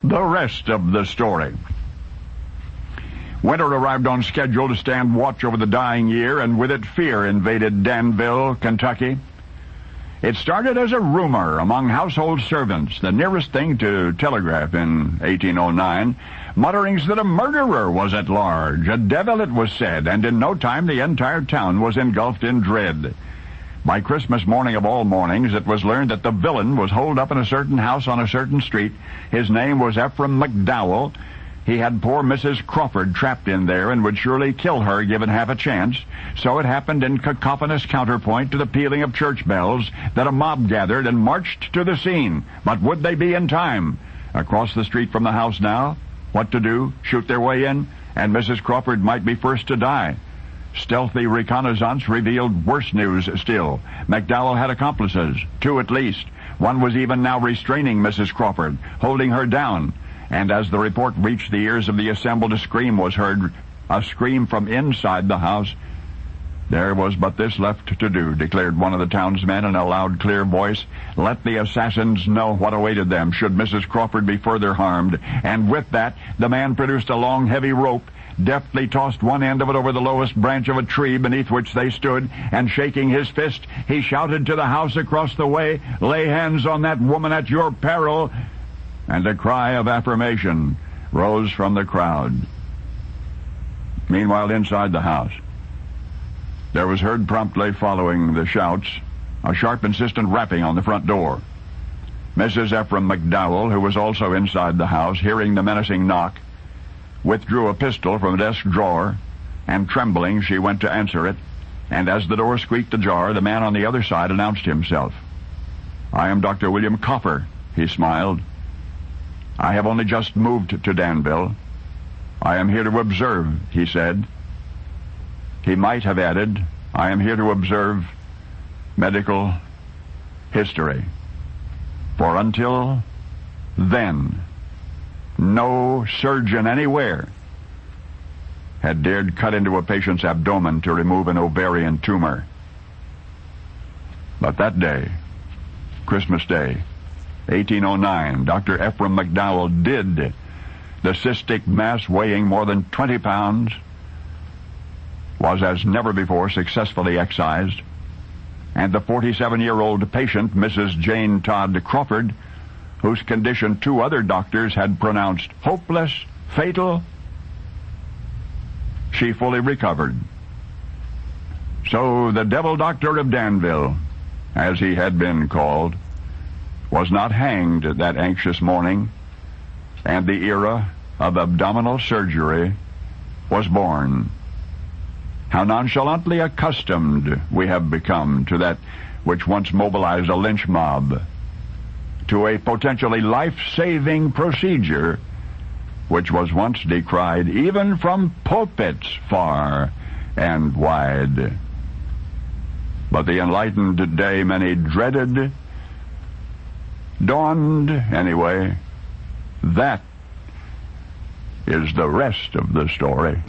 the rest of the story. Winter arrived on schedule to stand watch over the dying year, and with it fear invaded Danville, Kentucky. It started as a rumor among household servants, the nearest thing to telegraph in 1809, mutterings that a murderer was at large, a devil it was said, and in no time the entire town was engulfed in dread. By Christmas morning of all mornings, it was learned that the villain was holed up in a certain house on a certain street. His name was Ephraim McDowell. He had poor Mrs. Crawford trapped in there and would surely kill her given half a chance. So it happened in cacophonous counterpoint to the pealing of church bells that a mob gathered and marched to the scene. But would they be in time? Across the street from the house now? What to do? Shoot their way in? And Mrs. Crawford might be first to die. Stealthy reconnaissance revealed worse news still. McDowell had accomplices, 2 at least. One was even now restraining Mrs. Crawford, holding her down. And as the report reached the ears of the assembled, a scream was heard, a scream from inside the house. There was but this left to do, declared one of the townsmen in a loud, clear voice. Let the assassins know what awaited them should Mrs. Crawford be further harmed. And with that, the man produced a long, heavy rope, deftly tossed one end of it over the lowest branch of a tree beneath which they stood, and shaking his fist, he shouted to the house across the way, "Lay hands on that woman at your peril!" And a cry of affirmation rose from the crowd. Meanwhile, inside the house, there was heard promptly following the shouts a sharp, insistent rapping on the front door. Mrs. Ephraim McDowell, who was also inside the house, hearing the menacing knock, withdrew a pistol from a desk drawer, and trembling, she went to answer it. And as the door squeaked ajar, the man on the other side announced himself. "I am Dr. William Copper," he smiled. "I have only just moved to Danville. I am here to observe," he said. He might have added, "I am here to observe medical history." For until then, no surgeon anywhere had dared cut into a patient's abdomen to remove an ovarian tumor. But that day, Christmas Day, 1809, Dr. Ephraim McDowell did. The cystic mass, weighing more than 20 pounds, was as never before successfully excised, and the 47-year-old patient, Mrs. Jane Todd Crawford, whose condition 2 other doctors had pronounced hopeless, fatal, she fully recovered. So the devil doctor of Danville, as he had been called, was not hanged that anxious morning, and the era of abdominal surgery was born. How nonchalantly accustomed we have become to that which once mobilized a lynch mob, to a potentially life-saving procedure which was once decried even from pulpits far and wide. But the enlightened day many dreaded dawned anyway. That is the rest of the story.